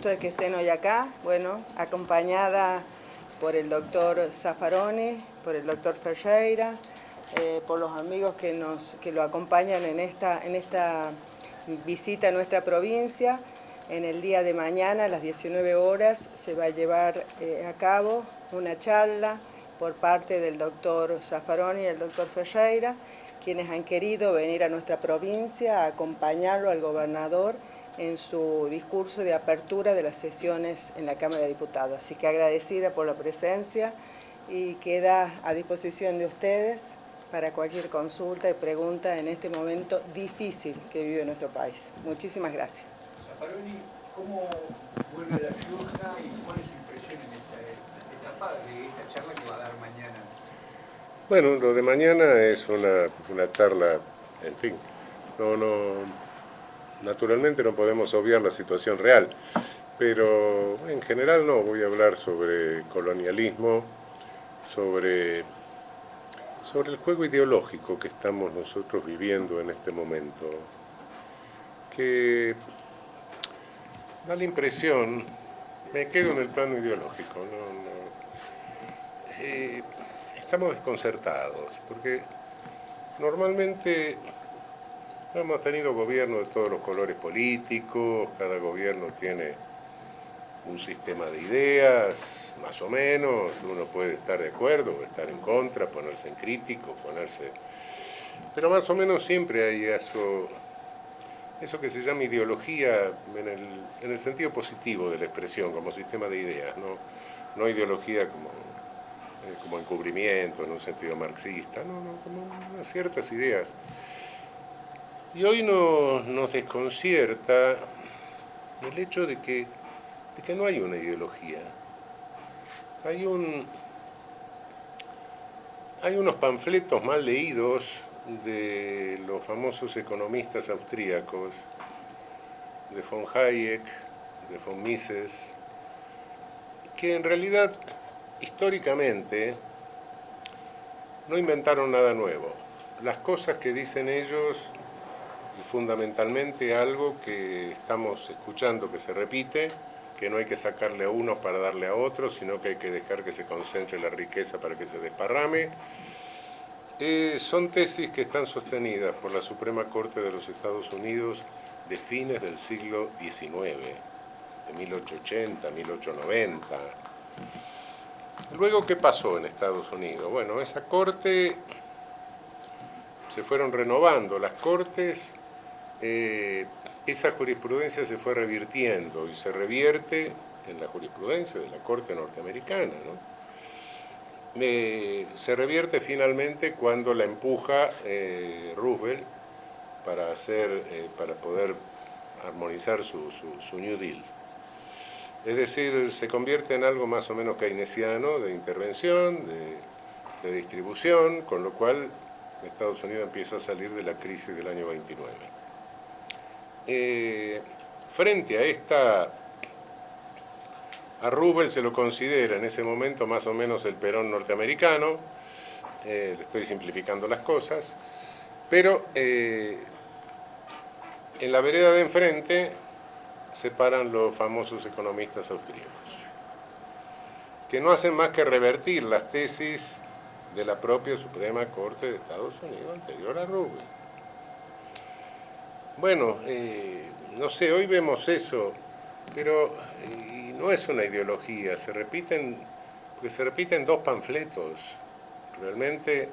gusto de que estén hoy acá, bueno, acompañada por el doctor Zaffaroni, por el doctor Ferreira, por los amigos que lo acompañan en esta visita a nuestra provincia. En el día de mañana, a las 19 horas, se va a llevar a cabo una charla por parte del doctor Zaffaroni y el doctor Ferreira, quienes han querido venir a nuestra provincia a acompañarlo al gobernador en su discurso de apertura de las sesiones en la Cámara de Diputados. Así que agradecida por la presencia y queda a disposición de ustedes para cualquier consulta y pregunta en este momento difícil que vive nuestro país. Muchísimas gracias. Zaffaroni, ¿cómo vuelve a La Rioja y cuál es su impresión en esta etapa de esta charla que va a dar mañana? Bueno, lo de mañana es una charla, en fin, naturalmente no podemos obviar la situación real, pero en general no, voy a hablar sobre colonialismo, sobre el juego ideológico que estamos nosotros viviendo en este momento, que da la impresión, me quedo en el plano ideológico, estamos desconcertados, porque normalmente hemos tenido gobiernos de todos los colores políticos, cada gobierno tiene un sistema de ideas, más o menos, uno puede estar de acuerdo o estar en contra, ponerse en crítico, pero más o menos siempre hay eso que se llama ideología en el sentido positivo de la expresión, como sistema de ideas, no ideología como encubrimiento en un sentido marxista, como ciertas ideas. Y hoy nos desconcierta el hecho de que no hay una ideología. Hay unos panfletos mal leídos de los famosos economistas austríacos, de von Hayek, de von Mises, que en realidad históricamente no inventaron nada nuevo. Las cosas que dicen ellos, y fundamentalmente algo que estamos escuchando que se repite, que no hay que sacarle a unos para darle a otros, sino que hay que dejar que se concentre la riqueza para que se desparrame. Son tesis que están sostenidas por la Suprema Corte de los Estados Unidos de fines del siglo XIX, de 1880, 1890. Luego, ¿qué pasó en Estados Unidos? Bueno, esa corte, se fueron renovando las cortes, esa jurisprudencia se fue revirtiendo y se revierte en la jurisprudencia de la Corte norteamericana, ¿no? Se revierte finalmente cuando la empuja Roosevelt para poder armonizar su New Deal. Es decir, se convierte en algo más o menos keynesiano, de intervención, de distribución, con lo cual Estados Unidos empieza a salir de la crisis del año 29. Frente a Roosevelt se lo considera en ese momento más o menos el Perón norteamericano, le estoy simplificando las cosas, pero en la vereda de enfrente se paran los famosos economistas austríacos, que no hacen más que revertir las tesis de la propia Suprema Corte de Estados Unidos anterior a Roosevelt. Bueno, no sé, hoy vemos eso, pero no es una ideología, se repiten dos panfletos. Realmente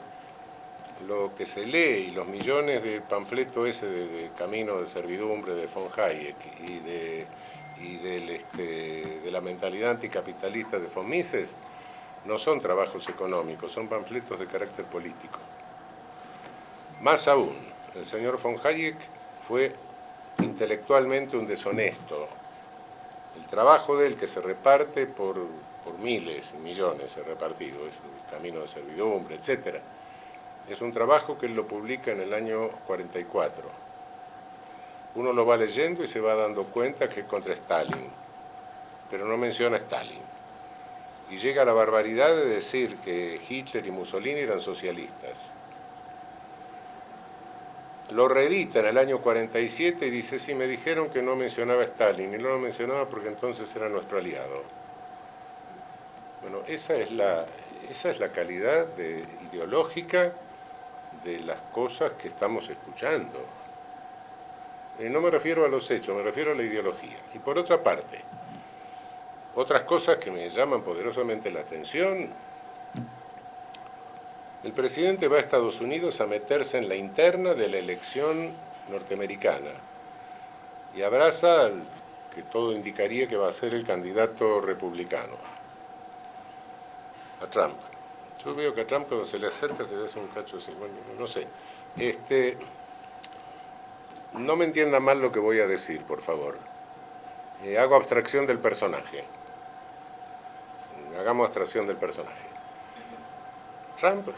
lo que se lee y los millones de panfletos ese de Camino de Servidumbre de von Hayek y de la mentalidad anticapitalista de von Mises no son trabajos económicos, son panfletos de carácter político. Más aún, el señor von Hayek fue intelectualmente un deshonesto. El trabajo de él, que se reparte por miles y millones, se ha repartido, es el Camino de Servidumbre, etc. Es un trabajo que él lo publica en el año 44. Uno lo va leyendo y se va dando cuenta que es contra Stalin, pero no menciona a Stalin. Y llega a la barbaridad de decir que Hitler y Mussolini eran socialistas. lo reedita en el año 47 y dice, sí, me dijeron que no mencionaba a Stalin, y no lo mencionaba porque entonces era nuestro aliado. Bueno, esa es la calidad ideológica de las cosas que estamos escuchando. No me refiero a los hechos, me refiero a la ideología. Y por otra parte, otras cosas que me llaman poderosamente la atención: el presidente va a Estados Unidos a meterse en la interna de la elección norteamericana y abraza al que todo indicaría que va a ser el candidato republicano, a Trump. Yo veo que a Trump cuando se le acerca se le hace un cacho así, bueno, no sé. No me entiendan mal lo que voy a decir, por favor. Hago abstracción del personaje. Hagamos abstracción del personaje. Trump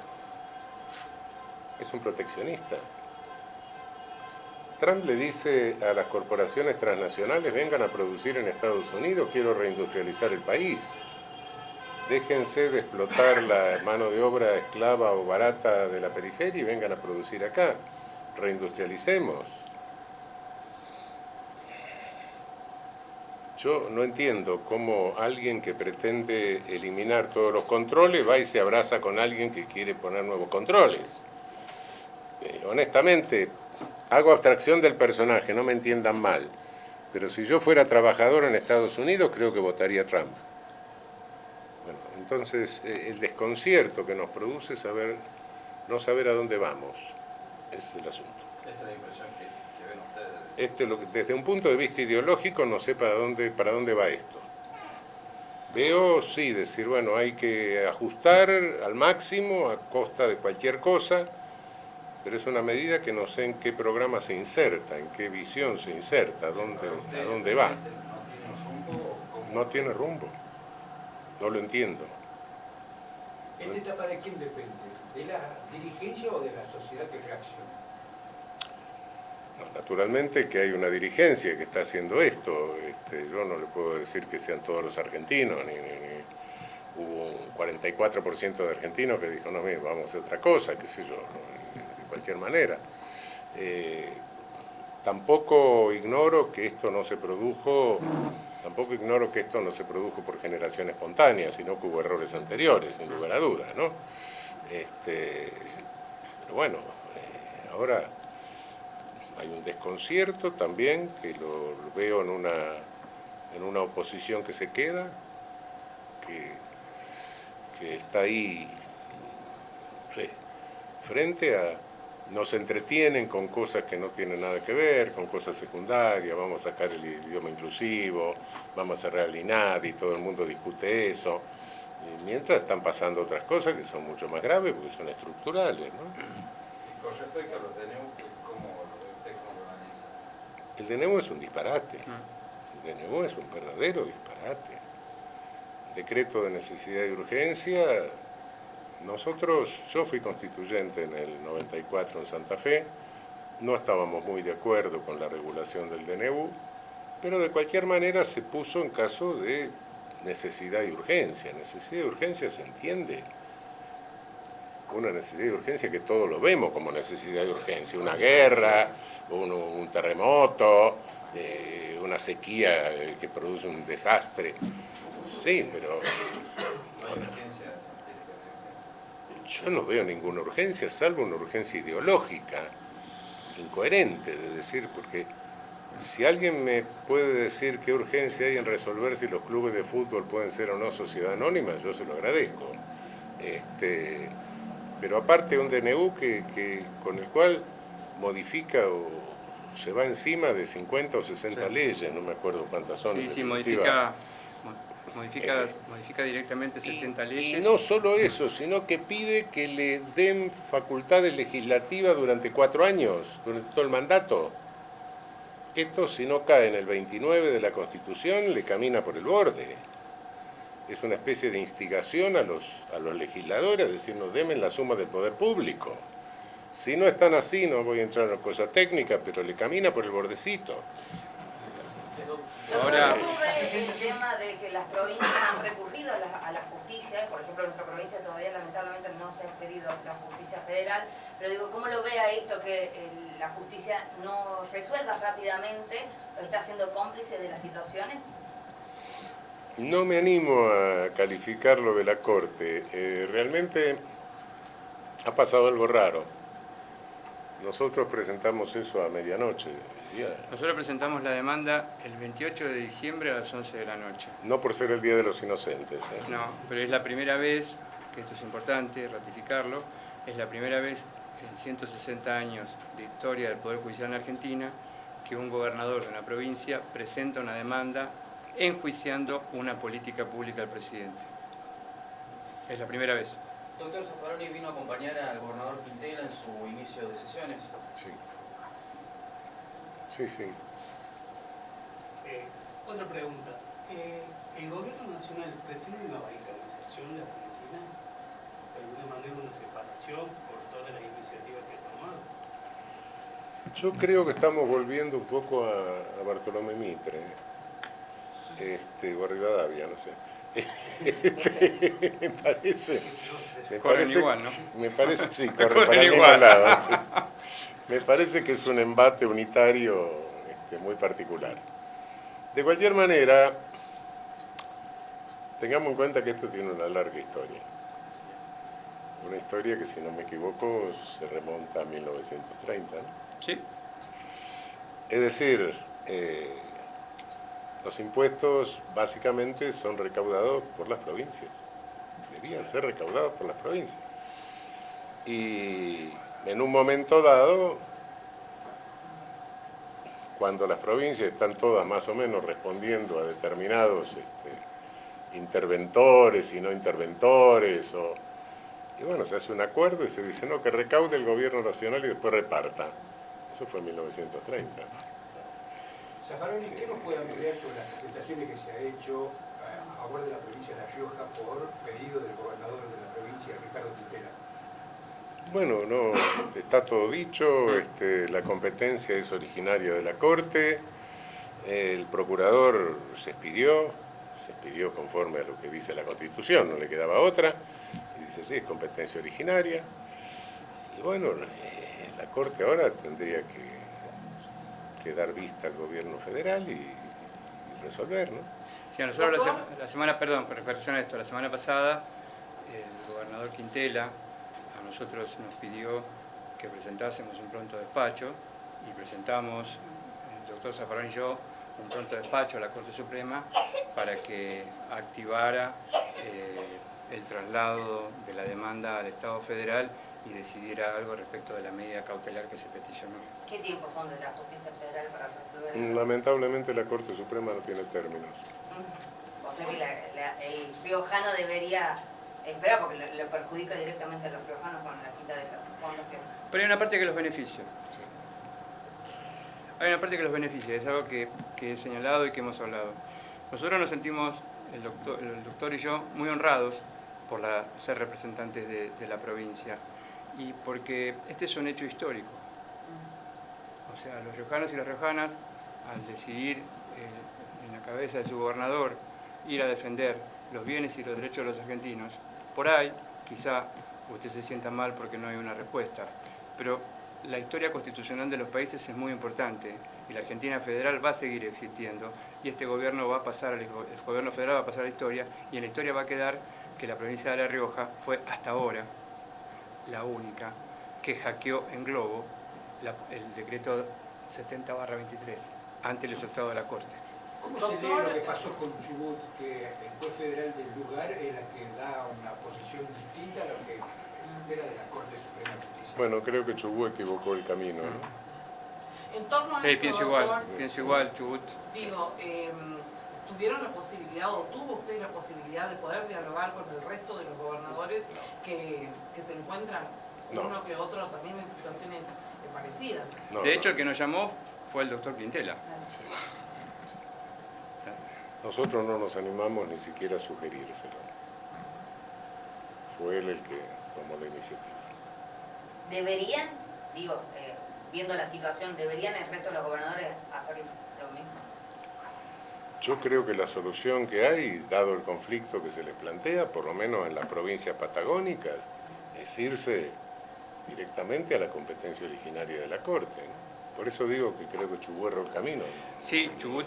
es un proteccionista. Trump le dice a las corporaciones transnacionales, vengan a producir en Estados Unidos, quiero reindustrializar el país. Déjense de explotar la mano de obra esclava o barata de la periferia y vengan a producir acá. Reindustrialicemos. Yo no entiendo cómo alguien que pretende eliminar todos los controles va y se abraza con alguien que quiere poner nuevos controles. Honestamente, hago abstracción del personaje, no me entiendan mal, pero si yo fuera trabajador en Estados Unidos, creo que votaría Trump. Bueno, entonces, el desconcierto que nos produce no saber a dónde vamos, es el asunto. Esa es la impresión que ven ustedes. Desde un punto de vista ideológico no sé para dónde va esto. Veo, sí, decir, bueno, hay que ajustar al máximo a costa de cualquier cosa, pero es una medida que no sé en qué programa se inserta, en qué visión se inserta, a dónde va. No tiene rumbo. No lo entiendo. ¿Esta etapa de quién depende? ¿De la dirigencia o de la sociedad que reacciona? Naturalmente que hay una dirigencia que está haciendo esto. Yo no le puedo decir que sean todos los argentinos, hubo un 44% de argentinos que dijo, no, mira, vamos a hacer otra cosa, qué sé yo, de cualquier manera. Tampoco ignoro que esto no se produjo por generación espontánea, sino que hubo errores anteriores, sin lugar a dudas, ¿no? Pero bueno, ahora hay un desconcierto también, que lo veo en una oposición que se queda, que está ahí frente a... Nos entretienen con cosas que no tienen nada que ver, con cosas secundarias, vamos a sacar el idioma inclusivo, vamos a cerrar el INADI, y todo el mundo discute eso, mientras están pasando otras cosas que son mucho más graves porque son estructurales, ¿no? Y con respecto a los DNU, ¿cómo lo analiza? El DNU es un disparate, el DNU es un verdadero disparate. Decreto de necesidad y urgencia. Yo fui constituyente en el 94 en Santa Fe, no estábamos muy de acuerdo con la regulación del DNU, pero de cualquier manera se puso en caso de necesidad y urgencia. Necesidad y urgencia se entiende. Una necesidad y urgencia que todos lo vemos como necesidad y urgencia. Una guerra, un terremoto, una sequía que produce un desastre. Sí, pero... Yo no veo ninguna urgencia, salvo una urgencia ideológica, incoherente, de decir, porque si alguien me puede decir qué urgencia hay en resolver si los clubes de fútbol pueden ser o no sociedad anónima, yo se lo agradezco. Pero aparte un DNU con el cual modifica o se va encima de 50 o 60 leyes, no me acuerdo cuántas son. Sí, modifica directamente 70 leyes. Y no solo eso, sino que pide que le den facultades legislativas durante 4 años, durante todo el mandato. Esto, si no cae en el 29 de la Constitución, le camina por el borde. Es una especie de instigación a los legisladores, decirnos, denme la suma del poder público. Si no están así, no voy a entrar en una cosa técnica, pero le camina por el bordecito. Ahora, ¿Cómo ve el tema de que las provincias han recurrido a la justicia? Por ejemplo, en nuestra provincia todavía lamentablemente no se ha expedido la justicia federal, pero digo, ¿cómo lo ve a esto que la justicia no resuelva rápidamente o está siendo cómplice de las situaciones? No me animo a calificar lo de la Corte. Realmente ha pasado algo raro. Nosotros presentamos eso a medianoche. nosotros presentamos la demanda el 28 de diciembre a las 11 de la noche. No por ser el Día de los Inocentes. No, pero es la primera vez, que esto es importante ratificarlo, es la primera vez en 160 años de historia del Poder Judicial en Argentina que un gobernador de una provincia presenta una demanda enjuiciando una política pública del presidente. Es la primera vez. Doctor Zaffaroni vino a acompañar al gobernador Quintela en su inicio de sesiones. Sí. Sí, sí. Otra pregunta. ¿El gobierno nacional pretende una balcanización de Argentina? ¿De alguna manera una separación por todas las iniciativas que ha tomado? Yo creo que estamos volviendo un poco a Bartolomé Mitre, o a Rivadavia, no sé. Me parece igual, ¿no? Me parece, sí, Corren corren para el mismo igual. lado. Sí. Me parece que es un embate unitario muy particular. De cualquier manera, tengamos en cuenta que esto tiene una larga historia. Una historia que, si no me equivoco, se remonta a 1930, ¿no? Sí. Es decir, los impuestos básicamente son recaudados por las provincias. Debían ser recaudados por las provincias. Y en un momento dado, cuando las provincias están todas más o menos respondiendo a determinados interventores y no interventores, y bueno, se hace un acuerdo y se dice, no, que recaude el gobierno nacional y después reparta. Eso fue en 1930. Zaffaroni, ¿qué nos puede ampliar sobre las presentaciones que se ha hecho a favor de la provincia de La Rioja por pedido del gobernador de la provincia, Ricardo Quintela? Bueno, no, está todo dicho, la competencia es originaria de la Corte, el procurador se expidió conforme a lo que dice la Constitución, no le quedaba otra, y dice, sí, es competencia originaria, y bueno, la Corte ahora tendría que dar vista al gobierno federal y resolver, ¿no? Sí, a nosotros la semana, perdón, con relación a esto, la semana pasada el gobernador Quintela a nosotros nos pidió que presentásemos un pronto despacho y presentamos, el doctor Zaffaroni y yo, un pronto despacho a la Corte Suprema para que activara el traslado de la demanda al Estado Federal y decidiera algo respecto de la medida cautelar que se peticionó. ¿Qué tiempos son de la justicia federal para resolver eso? Lamentablemente la Corte Suprema no tiene términos. O sea que el riojano debería esperar porque le perjudica directamente a los riojanos con la quita de los fondos que... Pero hay una parte que los beneficia. Hay una parte que los beneficia, es algo que he señalado y que hemos hablado. Nosotros nos sentimos, el doctor y yo, muy honrados por ser representantes de la provincia y porque este es un hecho histórico. O sea, los riojanos y las riojanas, al decidir en la cabeza de su gobernador ir a defender los bienes y los derechos de los argentinos, por ahí quizá usted se sienta mal porque no hay una respuesta, pero la historia constitucional de los países es muy importante y la Argentina federal va a seguir existiendo y este gobierno va a pasar, el gobierno federal va a pasar a la historia y en la historia va a quedar que la provincia de La Rioja fue hasta ahora la única que hackeó en globo el decreto 70/23 ante el resultado de la Corte. ¿Cómo se lee lo que pasó con Chubut, que el juez federal del lugar es la que da una posición distinta a lo que se espera de la Corte Suprema de Justicia? Bueno, creo que Chubut equivocó el camino, ¿no? En torno a esto, Pienso igual, Chubut. Digo, ¿tuvieron la posibilidad o tuvo usted la posibilidad de poder dialogar con el resto de los gobernadores que se encuentran uno que otro también en situaciones parecidas? No, de hecho, el que nos llamó fue el doctor Quintela. Nosotros no nos animamos ni siquiera a sugerírselo. Fue él el que tomó la iniciativa. ¿Deberían, viendo la situación, deberían el resto de los gobernadores hacer lo mismo? Yo creo que la solución que hay, dado el conflicto que se les plantea, por lo menos en las provincias patagónicas, es irse directamente a la competencia originaria de la Corte, ¿no? Por eso digo que creo que Chubut erró el camino. Sí, Chubut,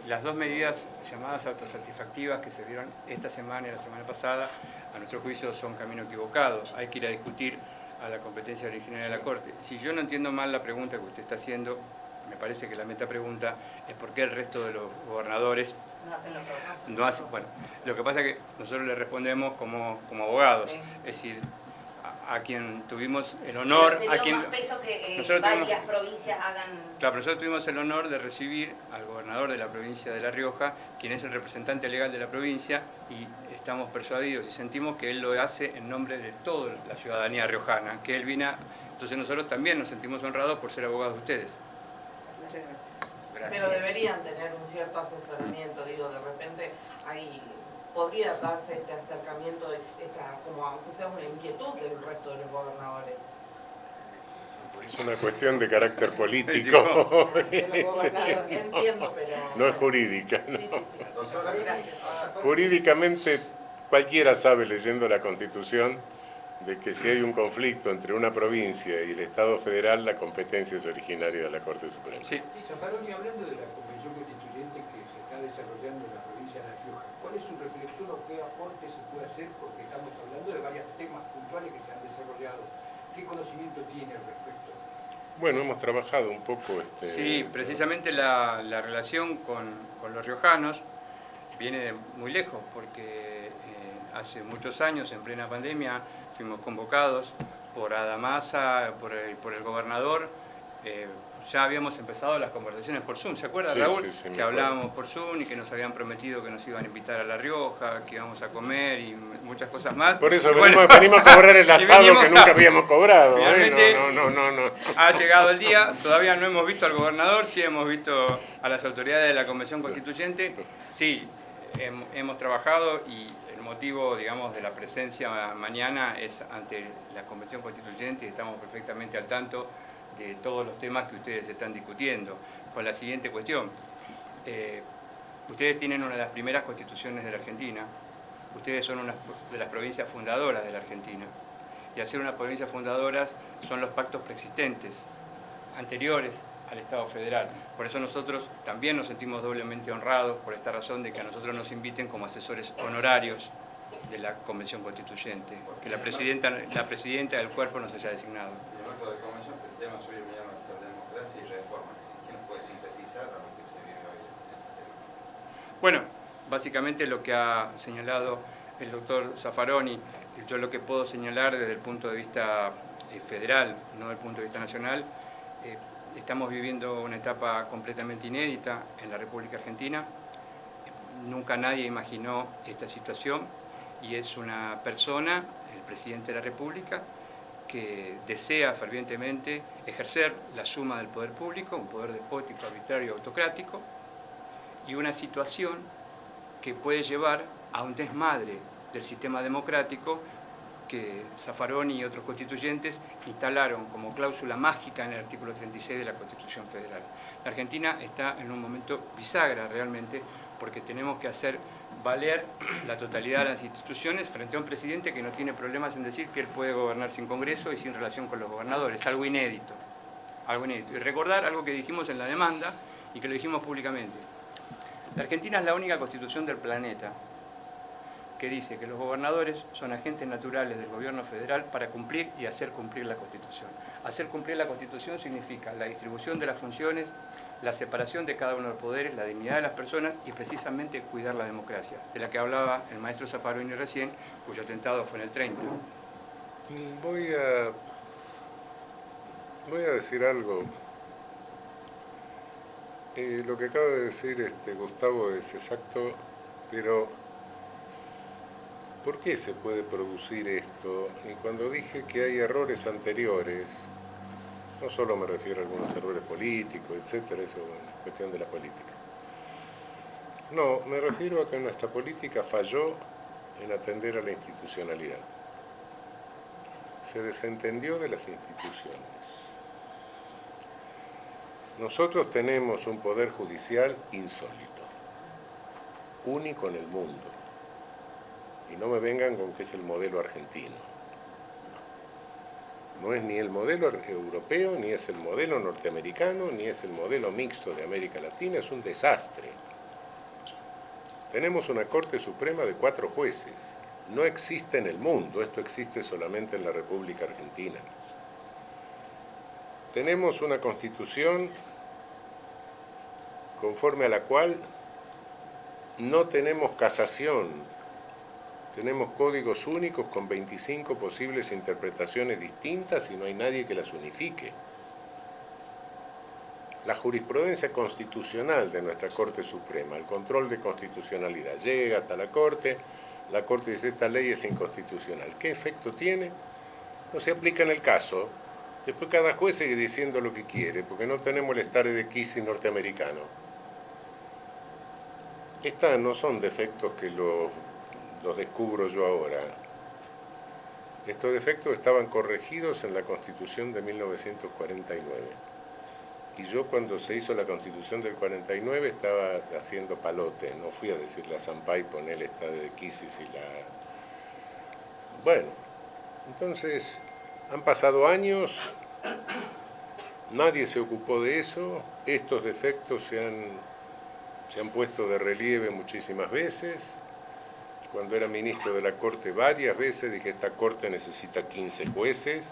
las dos medidas llamadas autosatisfactivas que se dieron esta semana y la semana pasada, a nuestro juicio son camino equivocados. Hay que ir a discutir a la competencia originaria de la Corte. Si yo no entiendo mal la pregunta que usted está haciendo, me parece que la metapregunta es por qué el resto de los gobernadores No hacen lo que hacen. no hacen. Bueno, lo que pasa es que nosotros le respondemos como abogados, Sí. es decir, a quien tuvimos el honor, Pero a sería quien más peso que nosotros varias provincias hagan... Claro, nosotros tuvimos el honor de recibir al gobernador de la provincia de La Rioja, quien es el representante legal de la provincia, y estamos persuadidos y sentimos que él lo hace en nombre de toda la ciudadanía riojana, que él vino. Entonces nosotros también nos sentimos honrados por ser abogados de ustedes. Muchas gracias. Gracias. Pero deberían tener un cierto asesoramiento, digo, de repente ahí podría darse este acercamiento, como aunque sea una inquietud del resto de los gobernadores. Es una cuestión de carácter político. De los gobernadores, entiendo, pero... No es jurídica, ¿no? Sí, sí, sí. Gracias. Jurídicamente cualquiera sabe leyendo la Constitución de que si hay un conflicto entre una provincia y el Estado federal, la competencia es originaria de la Corte Suprema. Sí. Sí, Zaffaroni, hablando de la convención constituyente que se está desarrollando en la provincia de La Rioja, ¿cuál es su reflexión o qué aporte se puede hacer? Porque estamos hablando de varios temas puntuales que se han desarrollado. ¿Qué conocimiento tiene al respecto? Bueno, hemos trabajado un poco... Sí, precisamente la relación con los riojanos viene de muy lejos, porque hace muchos años, en plena pandemia, fuimos convocados por Adamasa, por el gobernador. Ya habíamos empezado las conversaciones por Zoom, ¿se acuerda, Sí, Raúl? sí, sí, me que acuerdo. hablábamos por Zoom y que nos habían prometido que nos iban a invitar a La Rioja, que íbamos a comer y muchas cosas más. Por eso Y bueno, venimos a cobrar el y asado venimos que nunca a- habíamos cobrado. Finalmente, No. Ha llegado el día, todavía no hemos visto al gobernador, sí hemos visto a las autoridades de la Convención Constituyente, sí, hemos trabajado y el motivo, digamos, de la presencia mañana es ante la Convención Constituyente y estamos perfectamente al tanto de todos los temas que ustedes están discutiendo. Con la siguiente cuestión, ustedes tienen una de las primeras constituciones de la Argentina, ustedes son una de las provincias fundadoras de la Argentina, y al ser unas provincias fundadoras son los pactos preexistentes, anteriores al Estado federal. Por eso nosotros también nos sentimos doblemente honrados por esta razón de que a nosotros nos inviten como asesores honorarios de la Convención Constituyente, que la presidenta del cuerpo nos haya designado. En el marco de convención, el tema suyo me llama a ser democracia y reforma. ¿Qué nos puede sintetizar a lo que se vive hoy en este tema? Bueno, básicamente lo que ha señalado el doctor Zaffaroni, yo lo que puedo señalar desde el punto de vista federal, no desde el punto de vista nacional, estamos viviendo una etapa completamente inédita en la República Argentina. Nunca nadie imaginó esta situación y es una persona, el presidente de la República, que desea fervientemente ejercer la suma del poder público, un poder despótico, arbitrario, autocrático, y una situación que puede llevar a un desmadre del sistema democrático que Zaffaroni y otros constituyentes instalaron como cláusula mágica en el artículo 36 de la Constitución Federal. La Argentina está en un momento bisagra realmente porque tenemos que hacer valer la totalidad de las instituciones frente a un presidente que no tiene problemas en decir que él puede gobernar sin Congreso y sin relación con los gobernadores, algo inédito. Y recordar algo que dijimos en la demanda y que lo dijimos públicamente. La Argentina es la única constitución del planeta que dice que los gobernadores son agentes naturales del gobierno federal para cumplir y hacer cumplir la Constitución. Hacer cumplir la Constitución significa la distribución de las funciones, la separación de cada uno de los poderes, la dignidad de las personas y precisamente cuidar la democracia, de la que hablaba el maestro Zaffaroni recién, cuyo atentado fue en el 30. Voy a decir algo. Lo que acaba de decir Gustavo es exacto, pero ¿por qué se puede producir esto? Y cuando dije que hay errores anteriores, no solo me refiero a algunos errores políticos, etcétera, eso es cuestión de la política. No, me refiero a que nuestra política falló en atender a la institucionalidad. Se desentendió de las instituciones. Nosotros tenemos un poder judicial insólito. único en el mundo. Y no me vengan con que es el modelo argentino. No es ni el modelo europeo, ni es el modelo norteamericano, ni es el modelo mixto de América Latina, es un desastre. Tenemos una Corte Suprema de 4 jueces. No existe en el mundo, esto existe solamente en la República Argentina. Tenemos una Constitución conforme a la cual no tenemos casación, tenemos códigos únicos con 25 posibles interpretaciones distintas y no hay nadie que las unifique. La jurisprudencia constitucional de nuestra Corte Suprema, el control de constitucionalidad, llega hasta la Corte dice esta ley es inconstitucional. ¿Qué efecto tiene? No se aplica en el caso. Después cada juez sigue diciendo lo que quiere, porque no tenemos el stare decisis norteamericano. Estas no son defectos que los descubro yo ahora. Estos defectos estaban corregidos en la Constitución de 1949. Y yo cuando se hizo la Constitución del 49 estaba haciendo palote, no fui a decirle a Sampaio poner esta de Quisis y la... Bueno, entonces han pasado años, nadie se ocupó de eso, estos defectos se han puesto de relieve muchísimas veces. Cuando era ministro de la Corte varias veces dije esta Corte necesita 15 jueces.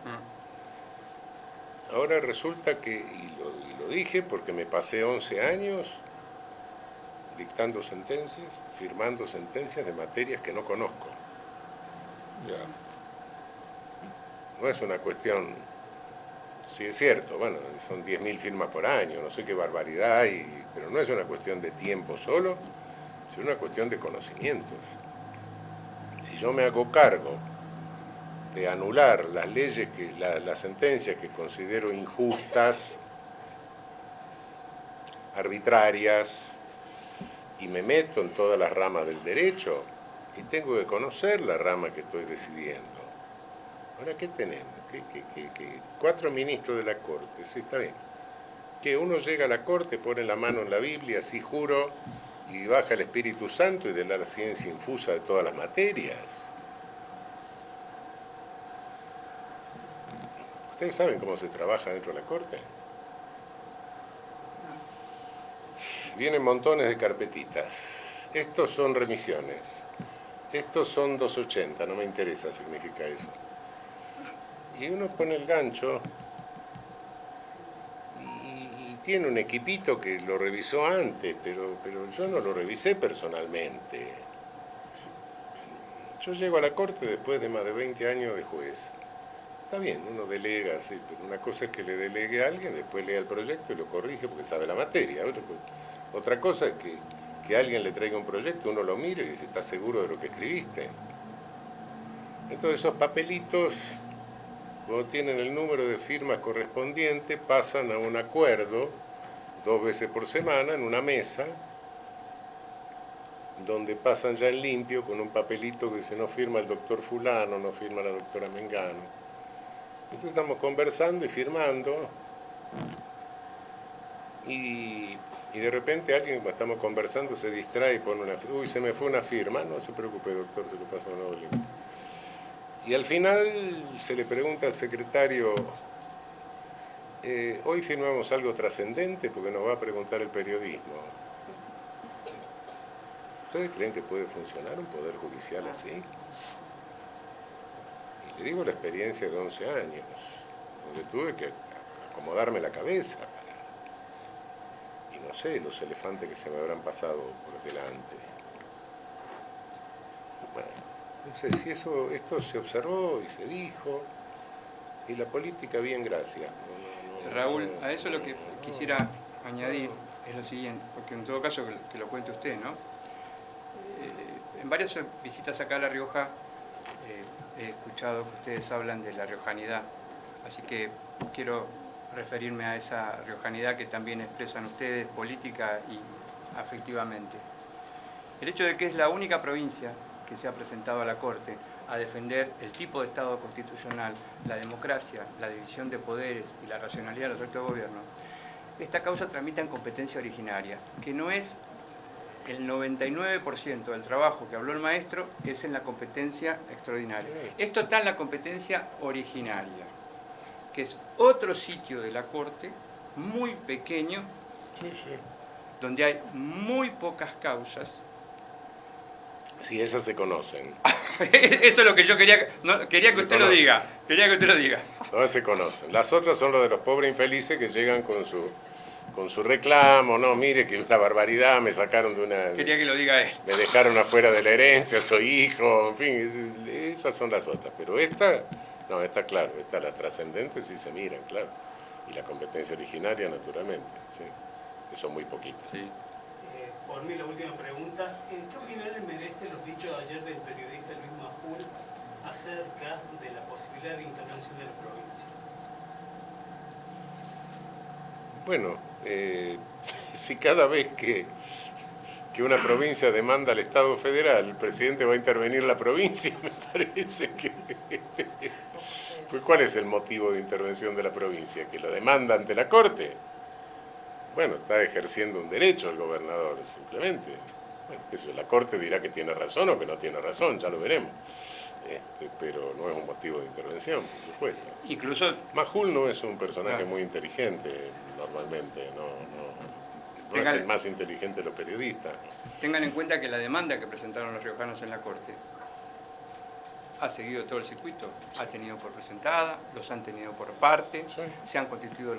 Ahora resulta que, y lo dije porque me pasé 11 años dictando sentencias, firmando sentencias de materias que no conozco. Ya. No es una cuestión, sí es cierto, bueno, son 10.000 firmas por año, no sé qué barbaridad hay, pero no es una cuestión de tiempo solo, es una cuestión de conocimientos. Si yo me hago cargo de anular las leyes, las sentencias que considero injustas, arbitrarias, y me meto en todas las ramas del derecho, y tengo que conocer la rama que estoy decidiendo. Ahora, ¿qué tenemos? ¿Qué? 4 ministros de la Corte, sí, está bien. Que uno llega a la Corte, pone la mano en la Biblia, así juro, y baja el Espíritu Santo y de la ciencia infusa de todas las materias. ¿Ustedes saben cómo se trabaja dentro de la Corte? Vienen montones de carpetitas. Estos son remisiones. Estos son 280, no me interesa, significa eso. Y uno pone el gancho y tiene un equipito que lo revisó antes, pero yo no lo revisé personalmente. Yo llego a la Corte después de más de 20 años de juez. Está bien, uno delega, sí, pero una cosa es que le delegue a alguien, después lea el proyecto y lo corrige porque sabe la materia. Otra cosa es que alguien le traiga un proyecto, uno lo mire y dice, ¿estás seguro de lo que escribiste? Entonces esos papelitos, cuando tienen el número de firmas correspondiente, pasan a un acuerdo 2 veces por semana en una mesa, donde pasan ya en limpio con un papelito que dice no firma el doctor fulano, no firma la doctora Mengano. Entonces estamos conversando y firmando y de repente alguien, cuando estamos conversando, se distrae y pone una firma. Uy, se me fue una firma. No se preocupe, doctor, se lo paso a un nuevo limpio. Y al final se le pregunta al secretario, hoy firmamos algo trascendente porque nos va a preguntar el periodismo. ¿Ustedes creen que puede funcionar un poder judicial así? Y le digo la experiencia de 11 años, donde tuve que acomodarme la cabeza y no sé, los elefantes que se me habrán pasado por delante. Bueno, entonces si esto se observó y se dijo, y la política bien, gracias. Raúl, a eso lo que quisiera añadir es lo siguiente, porque en todo caso que lo cuente usted, ¿no? En varias visitas acá a La Rioja he escuchado que ustedes hablan de la riojanidad, así que quiero referirme a esa riojanidad que también expresan ustedes política y afectivamente. El hecho de que es la única provincia que se ha presentado a la Corte a defender el tipo de Estado constitucional, la democracia, la división de poderes y la racionalidad de los actos de gobierno, esta causa tramita en competencia originaria, que no es el 99% del trabajo que habló el maestro es en la competencia extraordinaria. Esto está en la competencia originaria, que es otro sitio de la Corte muy pequeño, donde hay muy pocas causas. Sí, esas se conocen. Eso es lo que yo quería que usted lo diga. Quería que usted lo diga. No se conocen. Las otras son lo de los pobres infelices que llegan con su reclamo. No, mire que una barbaridad, me sacaron de una... Quería que lo diga él. Me dejaron afuera de la herencia, soy hijo, en fin, esas son las otras. Pero esta, no, está claro, esta, la trascendente sí se miran, claro. Y la competencia originaria, naturalmente, sí. Que son muy poquitas. Sí. Por mí, la última pregunta. ¿Qué opiniones merecen los dichos ayer del periodista Luis Majul acerca de la posibilidad de intervención de la provincia? Bueno, si cada vez que una provincia demanda al Estado federal, el presidente va a intervenir la provincia, me parece que... Pues, ¿cuál es el motivo de intervención de la provincia? ¿Que lo demanda ante la Corte? Bueno, está ejerciendo un derecho el gobernador, simplemente. Bueno, eso, la Corte dirá que tiene razón o que no tiene razón, ya lo veremos. Pero no es un motivo de intervención, por supuesto. Incluso... Majul no es un personaje muy inteligente, normalmente, no es el más inteligente de los periodistas. Tengan en cuenta que la demanda que presentaron los riojanos en la Corte ha seguido todo el circuito, ha tenido por presentada, los han tenido por parte, sí. Se han constituido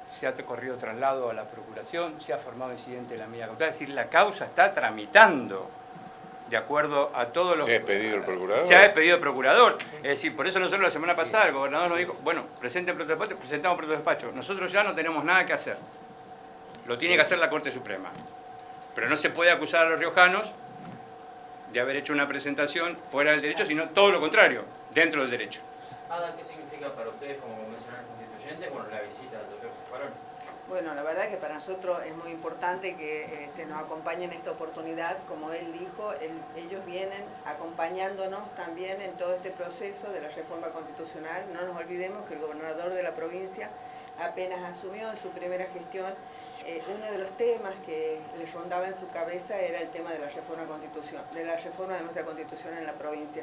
se ha corrido traslado a la Procuración, se ha formado incidente de la medida cautelar, es decir, la causa está tramitando de acuerdo a todos los... ¿Se ha expedido el procurador? Se ha expedido el procurador, es decir, por eso nosotros la semana pasada el gobernador nos dijo, bueno, presenten protodespacho, presentamos protodespacho, nosotros ya no tenemos nada que hacer, lo tiene que hacer la Corte Suprema, pero no se puede acusar a los riojanos de haber hecho una presentación fuera del derecho, sino todo lo contrario, dentro del derecho. Ada, ¿qué significa para ustedes como convencional constituyente, bueno, la visita del doctor Zaffaroni? Bueno, la verdad que para nosotros es muy importante que nos acompañen en esta oportunidad. Como él dijo, ellos vienen acompañándonos también en todo este proceso de la reforma constitucional. No nos olvidemos que el gobernador de la provincia apenas asumió en su primera gestión, uno de los temas que le rondaba en su cabeza era el tema de la reforma de nuestra constitución en la provincia.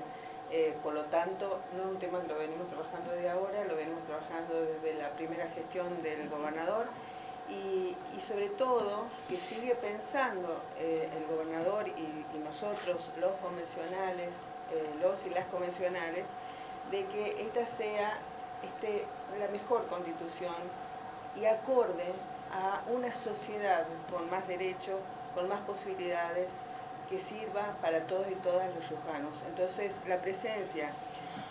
Por lo tanto, no es un tema que lo venimos trabajando desde ahora, lo venimos trabajando desde la primera gestión del gobernador y sobre todo que sigue pensando el gobernador y nosotros, los convencionales, los y las convencionales, de que esta sea la mejor constitución y acorde a una sociedad con más derechos, con más posibilidades, que sirva para todos y todas los riojanos. Entonces, la presencia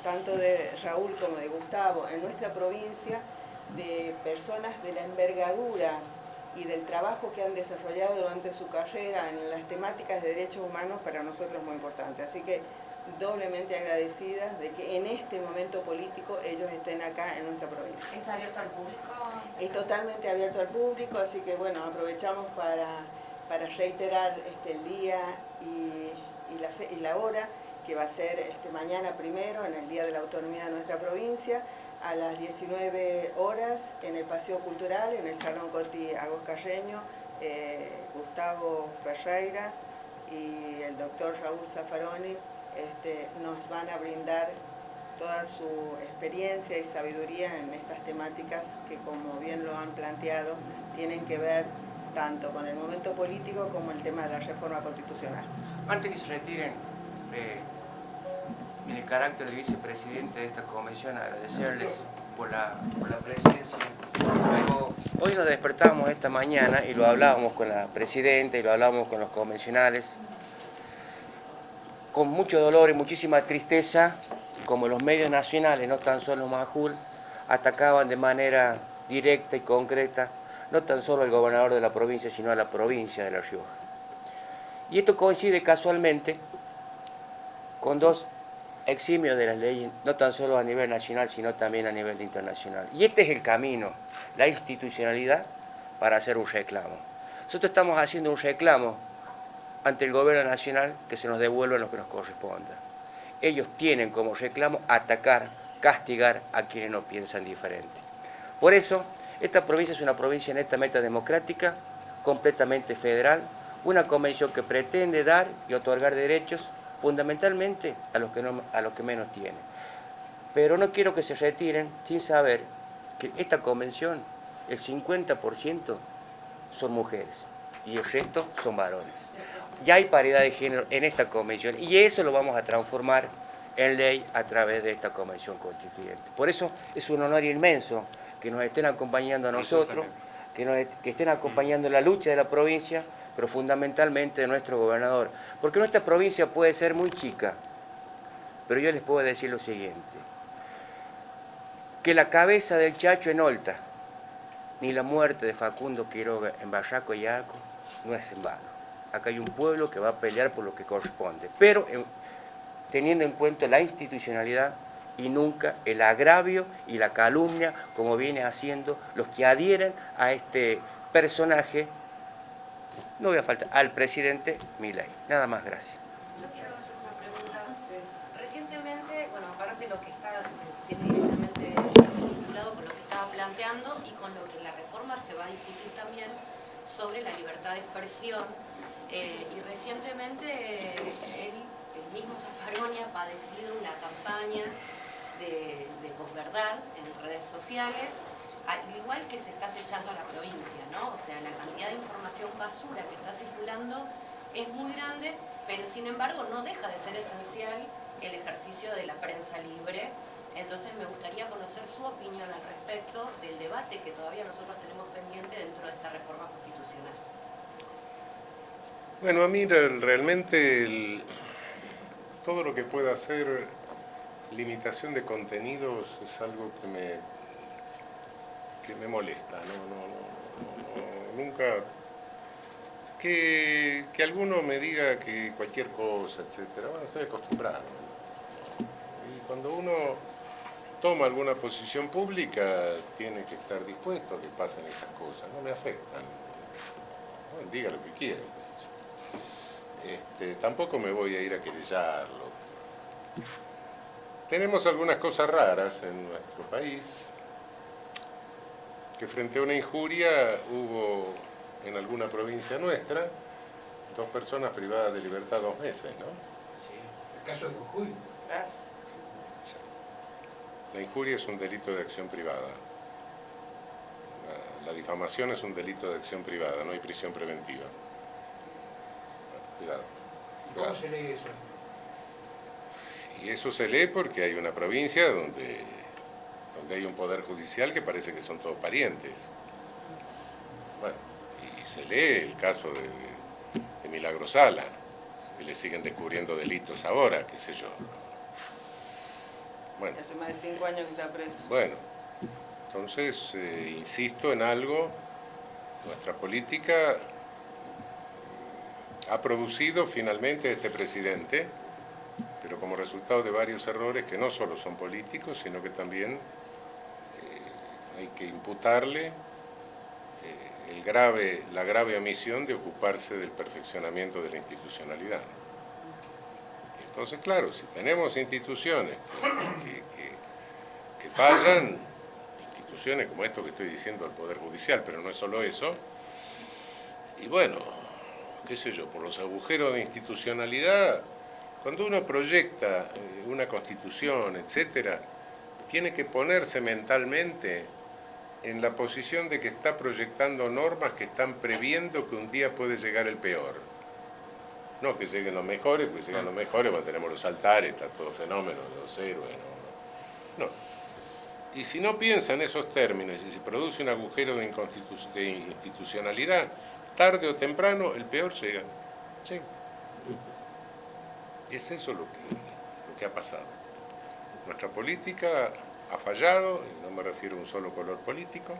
tanto de Raúl como de Gustavo en nuestra provincia, de personas de la envergadura y del trabajo que han desarrollado durante su carrera en las temáticas de derechos humanos, para nosotros es muy importante. Así que doblemente agradecidas de que en este momento político ellos estén acá en nuestra provincia. ¿Es abierto al público? Es totalmente abierto al público, así que bueno, aprovechamos para reiterar el día y la hora, que va a ser mañana primero, en el Día de la Autonomía de nuestra provincia, a las 19 horas en el Paseo Cultural, en el Salón Coti Agos Carreño, Gustavo Ferreira y el doctor Raúl Zaffaroni nos van a brindar toda su experiencia y sabiduría en estas temáticas que, como bien lo han planteado, tienen que ver tanto con el momento político como el tema de la reforma constitucional. Antes que se retiren, en el carácter de vicepresidente de esta convención, agradecerles por la presencia. Pero hoy nos despertamos esta mañana y lo hablábamos con la presidenta y lo hablábamos con los convencionales, con mucho dolor y muchísima tristeza, como los medios nacionales, no tan solo Majul, atacaban de manera directa y concreta no tan solo al gobernador de la provincia, sino a la provincia de La Rioja. Y esto coincide casualmente con dos eximios de las leyes, no tan solo a nivel nacional, sino también a nivel internacional. Y este es el camino, la institucionalidad, para hacer un reclamo. Nosotros estamos haciendo un reclamo ante el gobierno nacional que se nos devuelva lo que nos corresponda. Ellos tienen como reclamo atacar, castigar a quienes no piensan diferente. Por eso, esta provincia es una provincia netamente democrática, completamente federal, una convención que pretende dar y otorgar derechos fundamentalmente a los que menos tienen. Pero no quiero que se retiren sin saber que esta convención, el 50% son mujeres y el resto son varones. Ya hay paridad de género en esta convención y eso lo vamos a transformar en ley a través de esta convención constituyente. Por eso es un honor inmenso que nos estén acompañando a nosotros, que estén acompañando la lucha de la provincia, pero fundamentalmente de nuestro gobernador. Porque nuestra provincia puede ser muy chica, pero yo les puedo decir lo siguiente, que la cabeza del Chacho en Olta, ni la muerte de Facundo Quiroga en Barraco y Arco, no es en vano. Acá hay un pueblo que va a pelear por lo que corresponde, pero teniendo en cuenta la institucionalidad y nunca el agravio y la calumnia como viene haciendo los que adhieren a este personaje, no voy a faltar, al presidente Milei. Nada más, gracias. Yo quiero hacer una pregunta. Recientemente, bueno, aparte de lo que está directamente vinculado con lo que estaba planteando y con lo que en la reforma se va a discutir también sobre la libertad de expresión, y recientemente el mismo Zaffaroni ha padecido una campaña de posverdad en redes sociales, al igual que se está acechando a la provincia, ¿no? O sea, la cantidad de información basura que está circulando es muy grande, pero sin embargo no deja de ser esencial el ejercicio de la prensa libre. Entonces me gustaría conocer su opinión al respecto del debate que todavía nosotros tenemos pendiente dentro de esta reforma constitucional. Bueno, a mí realmente todo lo que pueda ser limitación de contenidos es algo que me molesta. Nunca que alguno me diga que cualquier cosa, etcétera. Bueno, estoy acostumbrado. Y cuando uno toma alguna posición pública, tiene que estar dispuesto a que pasen esas cosas. No me afectan. Bueno, diga lo que quiera. Tampoco me voy a ir a querellarlo. Tenemos algunas cosas raras en nuestro país, que frente a una injuria hubo en alguna provincia nuestra 2 personas privadas de libertad 2 meses, ¿no? Sí, el caso de Jujuy. La injuria es un delito de acción privada. La difamación es un delito de acción privada, no hay prisión preventiva. Cuidado. ¿Y cómo se lee eso? Y eso se lee porque hay una provincia donde hay un poder judicial que parece que son todos parientes. Bueno, y se lee el caso de Milagro Sala, que le siguen descubriendo delitos ahora, qué sé yo. Bueno. Hace más de 5 años que está preso. Bueno, entonces, insisto en algo, nuestra política ha producido finalmente este presidente, pero como resultado de varios errores que no solo son políticos, sino que también hay que imputarle la grave omisión de ocuparse del perfeccionamiento de la institucionalidad. Entonces, claro, si tenemos instituciones que fallan, instituciones como esto que estoy diciendo del Poder Judicial, pero no es solo eso, y bueno, qué sé yo, por los agujeros de institucionalidad, cuando uno proyecta una constitución, etcétera, tiene que ponerse mentalmente en la posición de que está proyectando normas que están previendo que un día puede llegar el peor. No que lleguen los mejores, porque llegan los mejores, cuando tenemos los altares, está todo fenómeno, los héroes, no. Y si no piensa en esos términos y se produce un agujero de institucionalidad, tarde o temprano el peor llega. Sí. Es eso lo que ha pasado. Nuestra política ha fallado, y no me refiero a un solo color político,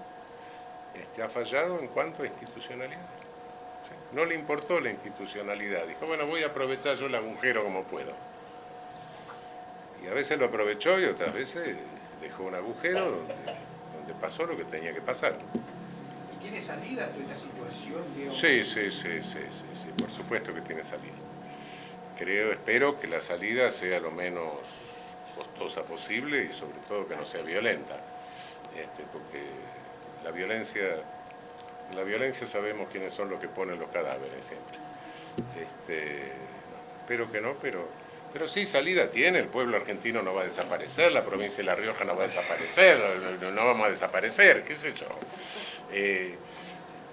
ha fallado en cuanto a institucionalidad. ¿Sí? No le importó la institucionalidad, dijo, bueno, voy a aprovechar yo el agujero como puedo. Y a veces lo aprovechó y otras veces dejó un agujero donde pasó lo que tenía que pasar. ¿Y tiene salida toda esta situación, Diego? Sí, por supuesto que tiene salida. Espero que la salida sea lo menos costosa posible y sobre todo que no sea violenta, porque la violencia En la violencia sabemos quiénes son los que ponen los cadáveres siempre. Espero que no, pero sí, salida tiene. El pueblo argentino no va a desaparecer, la provincia de La Rioja no va a desaparecer, no vamos a desaparecer, qué sé yo.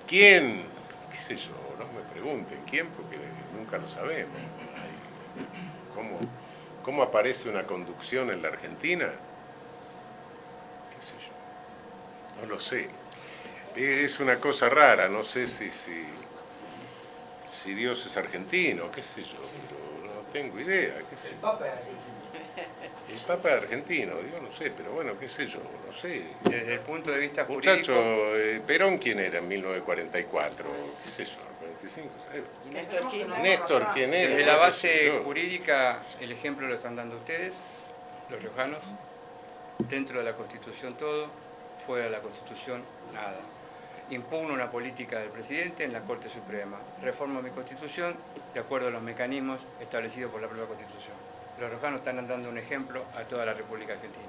¿Quién? ¿Qué sé yo? No me pregunten quién, porque nunca lo sabemos. ¿Cómo aparece una conducción en la Argentina? ¿Qué sé yo? No lo sé. Es una cosa rara, no sé si Dios es argentino, qué sé yo, pero no tengo idea. Qué sé. El Papa es argentino. El Papa es argentino, digo, no sé, pero bueno, qué sé yo, no sé. Desde el punto de vista jurídico... Muchacho, Perón, ¿quién era en 1944? ¿Qué sé yo? 45, ¿sabes? Néstor, ¿quién era? Desde la base jurídica, el ejemplo lo están dando ustedes, los riojanos, dentro de la Constitución todo, fuera de la Constitución nada. Impugno una política del presidente en la Corte Suprema. Reformo mi Constitución de acuerdo a los mecanismos establecidos por la propia Constitución. Los riojanos están dando un ejemplo a toda la República Argentina.